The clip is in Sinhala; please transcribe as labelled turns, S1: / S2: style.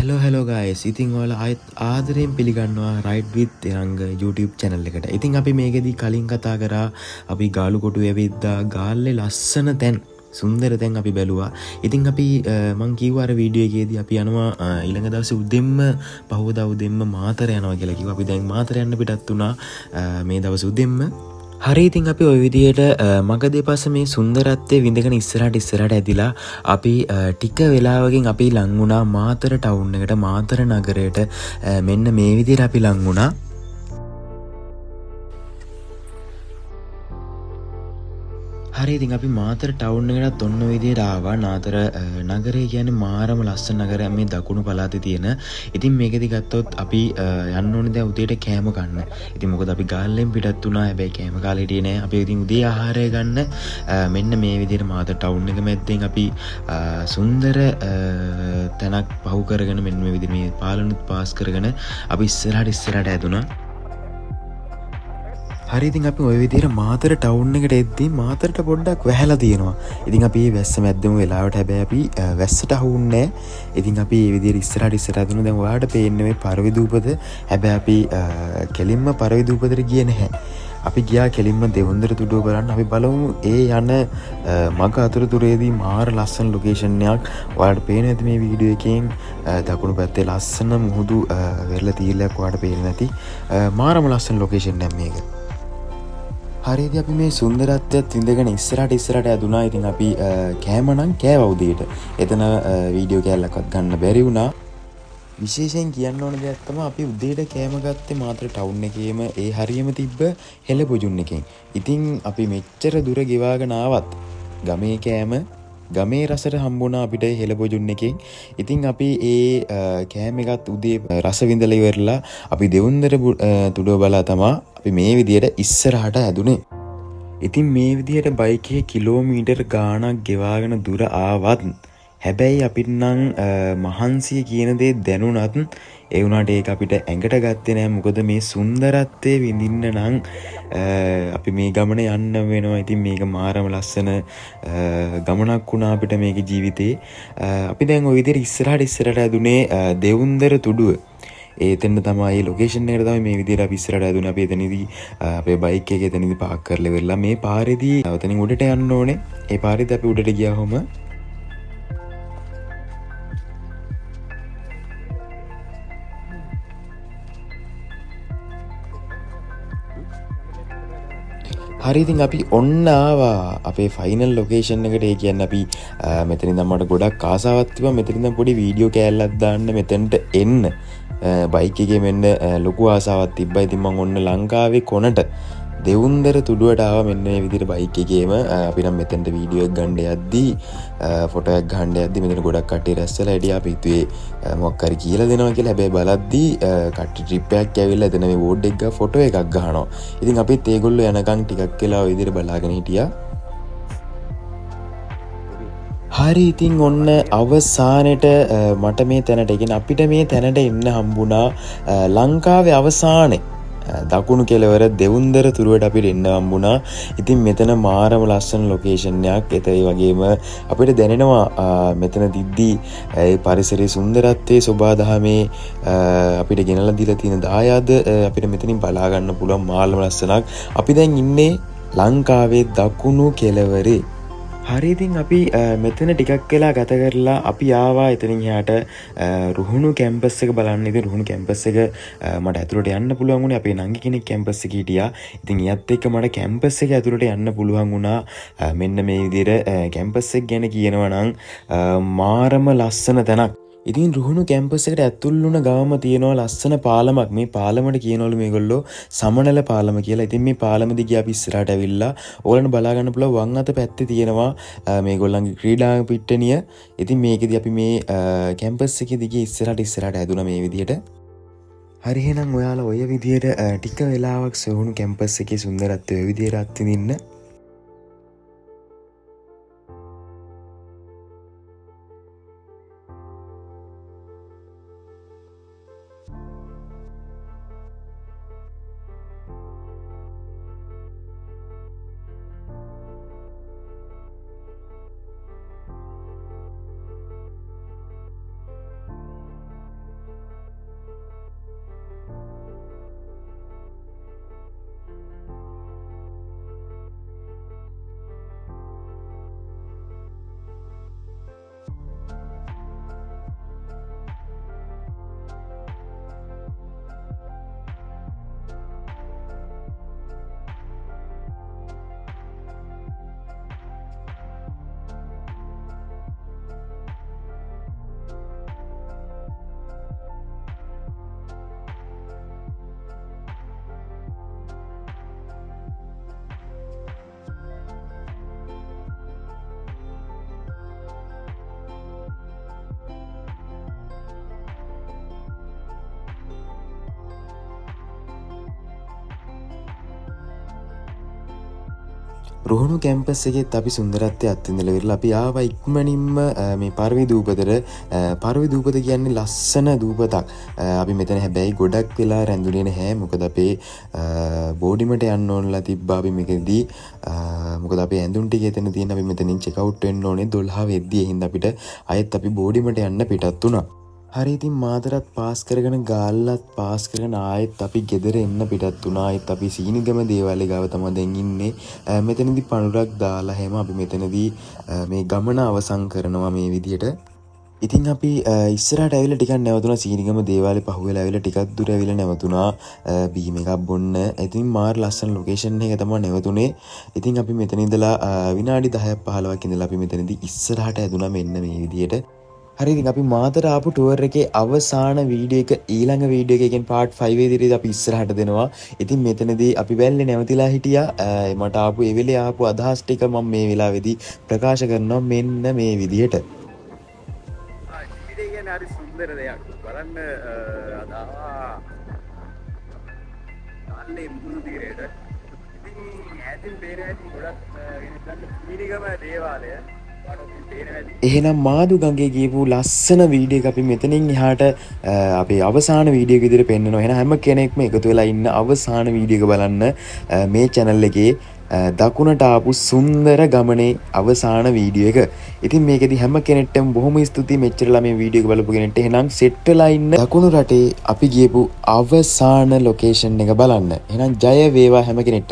S1: hello guys. ඉතින් ඔයාලා ආයෙත් ආදරයෙන් පිළිගන්නවා Ride with Erang YouTube channel එකට. ඉතින් අපි මේකෙදි කලින් කතා කරා අපි ගාලු කොටුවේ ඇවිද්දා ගාල්ලේ ලස්සන තැන් සුන්දර තැන් අපි බැලුවා. ඉතින් අපි මං කිව්වා අර වීඩියෝ එකේදී අපි යනවා ඊළඟ දවසේ උදෙන්ම පහවදා උදෙන්ම මාතර යනවා කියලා කිව්වා. අපි දැන් මාතර යන්න පිටත් වුණා මේ දවස් උදෙන්ම. හරි ඉතින් අපි ඔය විදියට මග දෙපස මේ සුන්දරත්වය විඳගෙන ඉස්සරහට ඇදිලා අපි ටික වෙලාවකින් අපි ලං වුණා මාතර ටවුන් එකට මාතර නගරයට මෙන්න මේ විදියට අපි ලං වුණා. හරි ඉතින් අපි මාතර ටවුන් එකටත් ඔන්න ඔය විදියට ආවා. මාතර නගරය කියන්නේ මාරම ලස්සන නගරයක් මේ දකුණු පළාතේ තියෙන. ඉතින් මේකෙදි ගත්තොත් අපි යන්න ඕනේ දැන් උදේට කෑම ගන්න. ඉතින් මොකද අපි ගාල්ලෙන් පිටත් වුණා. හැබැයි කෑම කාලේ හිටියේ නෑ. අපි ඉතින් උදේ ආහාරය ගන්න මෙන්න මේ විදියට මාතර ටවුන් එක මැද්දෙන් අපි සුන්දර තැනක් පහු කරගෙන මෙන්න මේ විදියට මේ පාලනුත් පාස් කරගෙන අපි ඉස්සරහට ඇදුණා. හරි ඉතින් අපි ඔය විදිහට මාතර ටවුන් එකට එද්දී මාතරට පොඩ්ඩක් වැහැලා තියෙනවා. ඉතින් අපි මේ වැස්ස මැද්දම වෙලාවට හැබැයි අපි වැස්සට අහුන්නේ නැහැ. ඉතින් අපි මේ විදිහට ඉස්සරහට යදුණු දැන් ඔයාලට පේන්නේ මේ පරවිදූපත. හැබැයි අපි කෙලින්ම පරවිදූපතට ගියේ නැහැ. අපි ගියා කෙලින්ම දෙවුන්දර තුඩුව බලන්න. අපි බලමු ඒ යන මග අතරතුරේදී මාර ලස්සන ලොකේෂන් එකක් ඔයාලට පේන ඇති මේ වීඩියෝ එකෙන්. දකුණු පැත්තේ ලස්සන මුහුදු වෙරළ තීලයක් ඔයාලට පේන්නේ නැති මාරම ලස්සන ලොකේෂන් එකක් මේක. හරිද අපි මේ සුන්දරත්වයත් විඳගෙන ඉස්සරහට ඇදුනා. ඉතින් අපි කෑමනම් කෑවා උදේට. එතන වීඩියෝ කෑල්ලක්වත් ගන්න බැරි වුණා. විශේෂයෙන් කියන්න ඕන දෙයක් තමයි අපි උදේට කෑම ගත්තේ මාතර ටවුන් එකේම ඒ හරියම තිබ්බ හෙළපොජුන් එකෙන්. ඉතින් අපි මෙච්චර දුර ගෙවාගෙන ආවත් ගමේ කෑම ගමේ රසට හම්බුණා අපිට හෙළපොජුන් එකෙන්. ඉතින් අපි ඒ කෑම එකත් උදේ රස විඳලා ඉවරලා අපි දෙවුන්දර තුඩුව බලා තමා අපි මේ විදියට ඉස්සරහට ඇදුනේ. ඉතින් මේ විදියට බයිකේ කිලෝමීටර් ගාණක් ගෙවාගෙන දුර ආවත් හැබැයි අපිට නම් මහන්සිය කියන දේ දැනුණත් ඒ වුණාට ඒක අපිට ඇඟට ගත්තේ නෑ. මොකද මේ සුන්දරත්වයේ විඳින්න නම් අපි මේ ගමන යන්න වෙනවා. ඉතින් මේක මාරම ලස්සන ගමනක් වුණා අපිට මේකේ ජීවිතේ. අපි දැන් ওই විදිහට ඉස්සරහට ඇදුනේ දෙවුන්දර තුඩුව. ඒතෙන්ද තමයි ලොකේෂන් එකට තමයි මේ විදිහට අපි ඉස්සරහට ඇදුනේ. අපි එතනදී අපේ බයික් එක එතනදී පාක් කරලා ඉවරලා මේ පාරේදී එතනින් උඩට යන්න ඕනේ. ඒ පාරේදී අපි උඩට ගියාම හරි ඉතින් අපි ඔන්න ආවා අපේ ෆයිනල් ලොකේෂන් එකට. ඒ කියන්නේ අපි මෙතනින් නම් මට ගොඩක් ආසාවක් තිබ්බා මෙතනින් නම් පොඩි වීඩියෝ කෑල්ලක් දාන්න මෙතනට එන්න. බයික් එකේ මෙන්න ලොකු ආසාවක් තිබ්බා. ඉතින් මම ඔන්න ලංකාවේ කොනට දෙවුන්දර තුඩුවට ආවා මෙන්න මේ විදිහට බයික් එකේම. අපි නම් මෙතනට වීඩියෝ එක ගන්න යද්දී ෆොටෝ එකක් ගන්න යද්දී මෙතන ගොඩක් කට්ටිය රැස්වලා හිටියා. අපි හිතුවේ මොකක් හරි කියලා දෙනවා කියලා. හැබැයි බලද්දී කට්ටිය ට්‍රිප් එකක් ඇවිල්ලා එතන මේ බෝඩ් එක ගා ෆොටෝ එකක් ගහනවා. ඉතින් අපිත් ඒගොල්ලෝ යනකම් ටිකක් වෙලා ওই විදිහට බලාගෙන හිටියා. හරි ඉතින් ඔන්න අවසානෙට මට මේ තැනට කියන්නේ අපිට මේ තැනට එන්න හම්බුණා ලංකාවේ අවසානයේ දකුණු කෙළවර දෙවුන්දර තුරුවට අපිට එන්න හම්බුණා. ඉතින් මෙතන මාරම ලස්සන ලොකේෂන් එකක්. ඒ වගේම අපිට දැනෙනවා මෙතන දිද්දී ඒ පරිසරයේ සුන්දරත්වයේ සෝභාදහමේ අපිට ගෙනලා දීලා තියෙන දායාද අපිට මෙතනින් බලා ගන්න පුළුවන් මාරම ලස්සනක්. අපි දැන් ඉන්නේ ලංකාවේ දකුණු කෙළවරේ. හරි ඉතින් අපි මෙතන ටිකක් වෙලා ගත කරලා අපි ආවා එතනින් එහාට රුහුණු කැම්පස් එක බලන්න. ඉතින් රුහුණු කැම්පස් එක මට ඇතුළට යන්න පුළුවන් වුණේ. අපේ නංගි කෙනෙක් කැම්පස් එකේ හිටියා. ඉතින් එයත් එක්ක මට කැම්පස් එක ඇතුළට යන්න පුළුවන් වුණා. මෙන්න මේ විදිහට කැම්පස් එක ගැන කියනවා නම් මාරම ලස්සන තැනක්. ඉතින් රුහුණු කැම්පස් එකට ඇතුල් වුණ ගාම තියෙනවා ලස්සන පාලමක්. මේ පාලමට කියනවලු මේගොල්ලෝ සමනල පාලම කියලා. ඉතින් මේ පාලම දිගේ අපි ඉස්සරහට ඇවිල්ලා ඕගොල්ලන්ට බලා ගන්න පුළුවන් වම් අත පැත්තේ තියෙනවා මේගොල්ලන්ගේ ක්‍රීඩා පිට්ටනිය. ඉතින් මේකෙදි අපි මේ කැම්පස් එකේ දිගේ ඉස්සරහට ඇදුනා මේ විදිහට. හරි එහෙනම් ඔයාලා ඔය විදිහට ටික වෙලාවක් රුහුණු කැම්පස් එකේ සුන්දරත්වය ඔය විදිහට අත්විඳින්න. රුහුණු කැම්පස් එකෙත් අපි සුන්දරත්වය අත්විඳලා ඉවරලා අපි ආවා ඉක්මනින්ම මේ පරවි දූපතට. පරවි දූපත කියන්නේ ලස්සන දූපතක්. අපි මෙතන හැබැයි ගොඩක් වෙලා රැඳුනේ නැහැ. මොකද අපේ බෝඩිමට යන්න ඕනලා තිබ්බා අපි මේකෙදී. මොකද අපේ ඇඳුම් ටික එතන තියෙන අපි මෙතනින් චෙක් අවුට් වෙන්න ඕනේ 12 වෙද්දී. එහෙනම් අපිට ආයෙත් අපි බෝඩිමට යන්න පිටත් වුණා. හරි ඉතින් මාතරත් පාස් කරගෙන ගාල්ලත් පාස් කරගෙන ආයෙත් අපි ගෙදර එන්න පිටත් වුණා. ආයෙත් අපි සීනිගම දේවාලය ගාව තමයි දැන් ඉන්නේ. මෙතනදී පණුරක් දාලා හැම අපි මෙතනදී මේ ගමන අවසන් කරනවා මේ විදියට. ඉතින් අපි ඉස්සරහට ඇවිල්ලා ටිකක් නැවතුණා සීනිගම දේවාලේ පහුවෙලා ඇවිල්ලා ටිකක් දුර ඇවිල්ලා නැවතුණා බීම් එකක් බොන්න. ඉතින් මාර ලස්සන ලොකේෂන් එක තමයි නැවතුනේ. ඉතින් අපි මෙතන ඉඳලා විනාඩි 10ක් 15ක් ඉඳලා අපි මෙතනදී ඉස්සරහට ඇදුණා මෙන්න මේ විදියට. හරි ඉතින් අපි මාතර ආපු ටුවර් එකේ අවසාන වීඩියෝ එක ඊළඟ වීඩියෝ එකකින් පාර්ට් 5 විදිහට අපි ඉස්සරහට දෙනවා. ඉතින් මෙතනදී අපි වැල්ලේ නැවතිලා හිටියා. මට ආපු ඒ වෙලේ ආපු අදහස් ටික මම මේ වෙලාවේදී ප්‍රකාශ කරනවා මෙන්න මේ විදිහට.
S2: ජීවිතය කියන්නේ හරි සුන්දර දෙයක්. බලන්න අන්නේ මුළු තීරයට. ඉතින් ඈතින් පේන ඇති ගොඩක් සීනිගම දේවාලය.
S1: එහෙනම් මාදු ගඟේ ගියපු ලස්සන වීඩියෝ එක අපි මෙතනින් එහාට අපේ අවසාන වීඩියෝ එක විදිහට පෙන්නනවා. එහෙනම් හැම කෙනෙක්ම එකතු වෙලා ඉන්න අවසාන වීඩියෝ එක බලන්න මේ channel එකේ දකුණට ආපු සුන්දර ගමනේ අවසාන වීඩියෝ එක. ඉතින් මේකෙදි හැම කෙනෙක්ටම බොහොම ස්තුතියි මෙච්චරලා මේ වීඩියෝ එක බලපු කෙනෙක්ට. එහෙනම් සෙට් වෙලා ඉන්න දකුණු රටේ අපි ගියපු අවසාන ලොකේෂන් එක බලන්න. එහෙනම් ජය වේවා හැම කෙනෙක්ට.